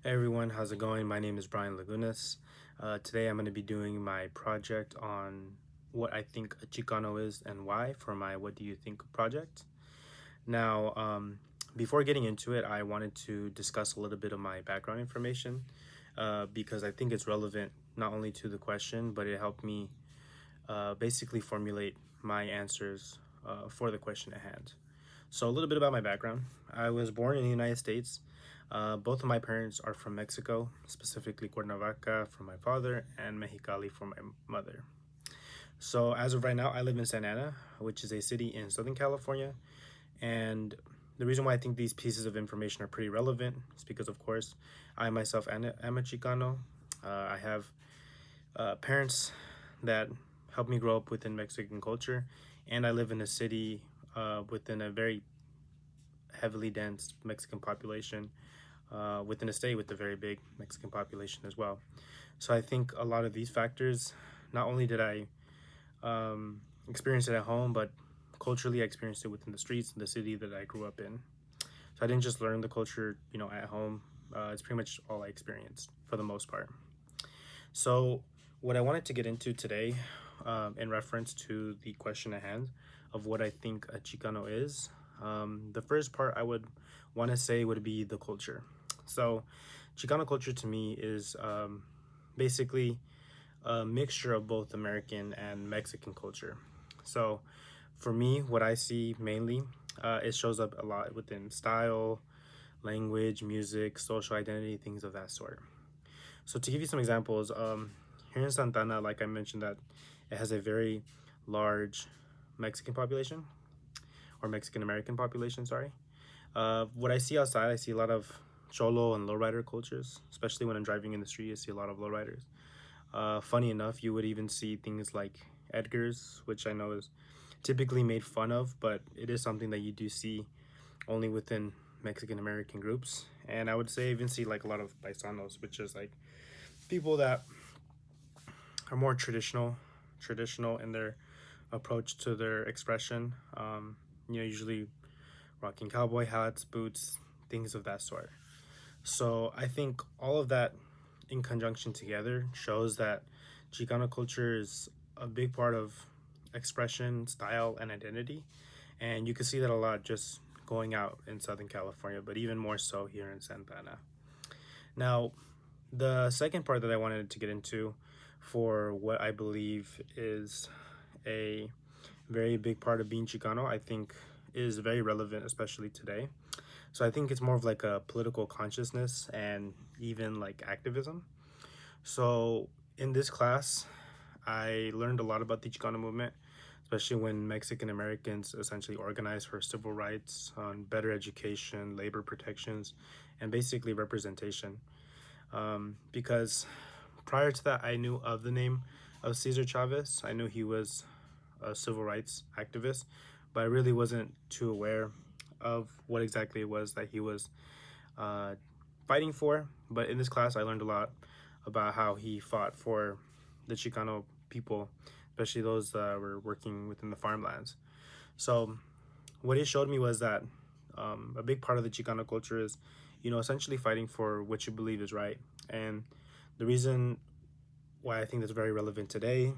Hey everyone, how's it going? My name is Brian Lagunas. Today I'm going to be doing my project on what I think a Chicano is and why for my What Do You Think project. Now, before getting into it, I wanted to discuss a little bit of my background information because I think it's relevant not only to the question, but it helped me basically formulate my answers for the question at hand. So, a little bit about my background. I was born in the United States. Both of my parents are from Mexico, specifically Cuernavaca from my father and Mexicali from my mother. So, as of right now, I live in Santa Ana, which is a city in Southern California. And the reason why I think these pieces of information are pretty relevant is because, of course, I myself am a Chicano. I have parents that helped me grow up within Mexican culture, and I live in a city within a very heavily dense Mexican population, within a state with a very big Mexican population as well. So I think a lot of these factors, not only did I experience it at home, but culturally I experienced it within the streets in the city that I grew up in. So I didn't just learn the culture, at home. It's pretty much all I experienced for the most part. So what I wanted to get into today, in reference to the question at hand of what I think a Chicano is, the first part I would want to say would be the culture. So, Chicano culture to me is basically a mixture of both American and Mexican culture. So, for me, what I see mainly, it shows up a lot within style, language, music, social identity, things of that sort. So, to give you some examples, here in Santana, like I mentioned, that it has a very large Mexican population or Mexican American population, sorry. What I see outside, I see a lot of cholo and lowrider cultures, especially when I'm driving in the street. I see a lot of lowriders. Funny enough, you would even see things like Edgar's, which I know is typically made fun of, but it is something that you do see only within Mexican American groups. And I would say even see like a lot of paisanos, which is like people that are more traditional in their approach to their expression. Usually rocking cowboy hats, boots, things of that sort. So I think all of that in conjunction together shows that Chicano culture is a big part of expression, style, and identity. And you can see that a lot just going out in Southern California, but even more so here in Santa Ana. Now, the second part that I wanted to get into for what I believe is a very big part of being Chicano, I think is very relevant, especially today. So I think it's more of like a political consciousness and even like activism. So in this class, I learned a lot about the Chicano movement, especially when Mexican Americans essentially organized for civil rights, on better education, labor protections, and basically representation. Because prior to that, I knew of the name of Cesar Chavez. I knew he was a civil rights activist, but I really wasn't too aware of what exactly it was that he was uh, fighting for. But in this class, I learned a lot about how he fought for the Chicano people, especially those that were working within the farmlands. So, what he showed me was that a big part of the Chicano culture is, essentially fighting for what you believe is right. And the reason why I think that's very relevant today,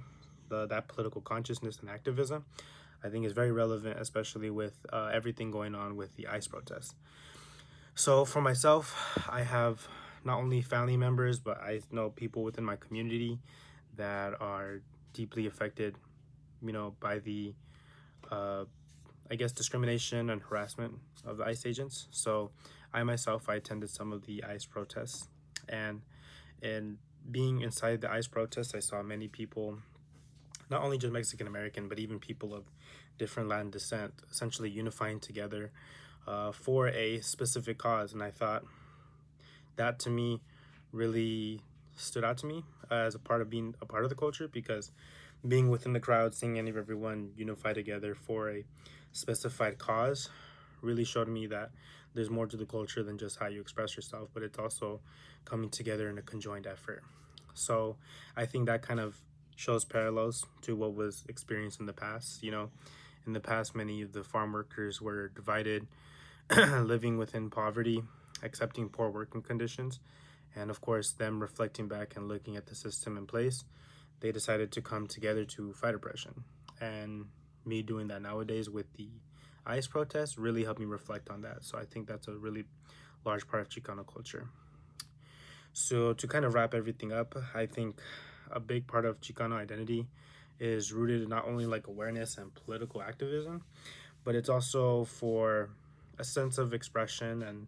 that political consciousness and activism, I think is very relevant, especially with everything going on with the ICE protests. So for myself, I have not only family members, but I know people within my community that are deeply affected, by the, uh, I guess, discrimination and harassment of the ICE agents. So I attended some of the ICE protests, and in being inside the ICE protests, I saw many people, not only just Mexican American, but even people of different land descent, essentially unifying together for a specific cause. And I thought that to me really stood out to me as a part of being a part of the culture, because being within the crowd, seeing any of everyone unify together for a specified cause really showed me that there's more to the culture than just how you express yourself, but it's also coming together in a conjoined effort. So I think that kind of shows parallels to what was experienced in the past. In the past, many of the farm workers were divided, living within poverty, accepting poor working conditions, And of course, them reflecting back and looking at the system in place, they decided to come together to fight oppression. And me doing that nowadays with the ICE protests really helped me reflect on that. So I think that's a really large part of Chicano culture. So to kind of wrap everything up, I think a big part of Chicano identity is rooted in not only like awareness and political activism, but it's also for a sense of expression and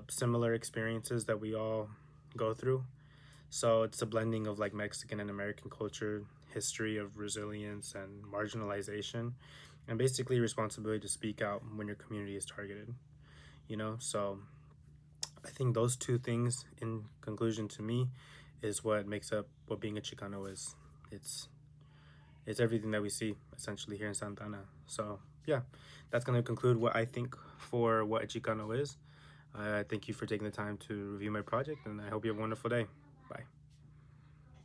similar experiences that we all go through. So it's a blending of like Mexican and American culture, history of resilience and marginalization, and basically responsibility to speak out when your community is targeted. So I think those two things, in conclusion, to me, is what makes up what being a Chicano is. It's it's everything that we see essentially here in Santa Ana. So yeah, that's gonna conclude what I think for what a Chicano is. Thank you for taking the time to review my project, and I hope you have a wonderful day.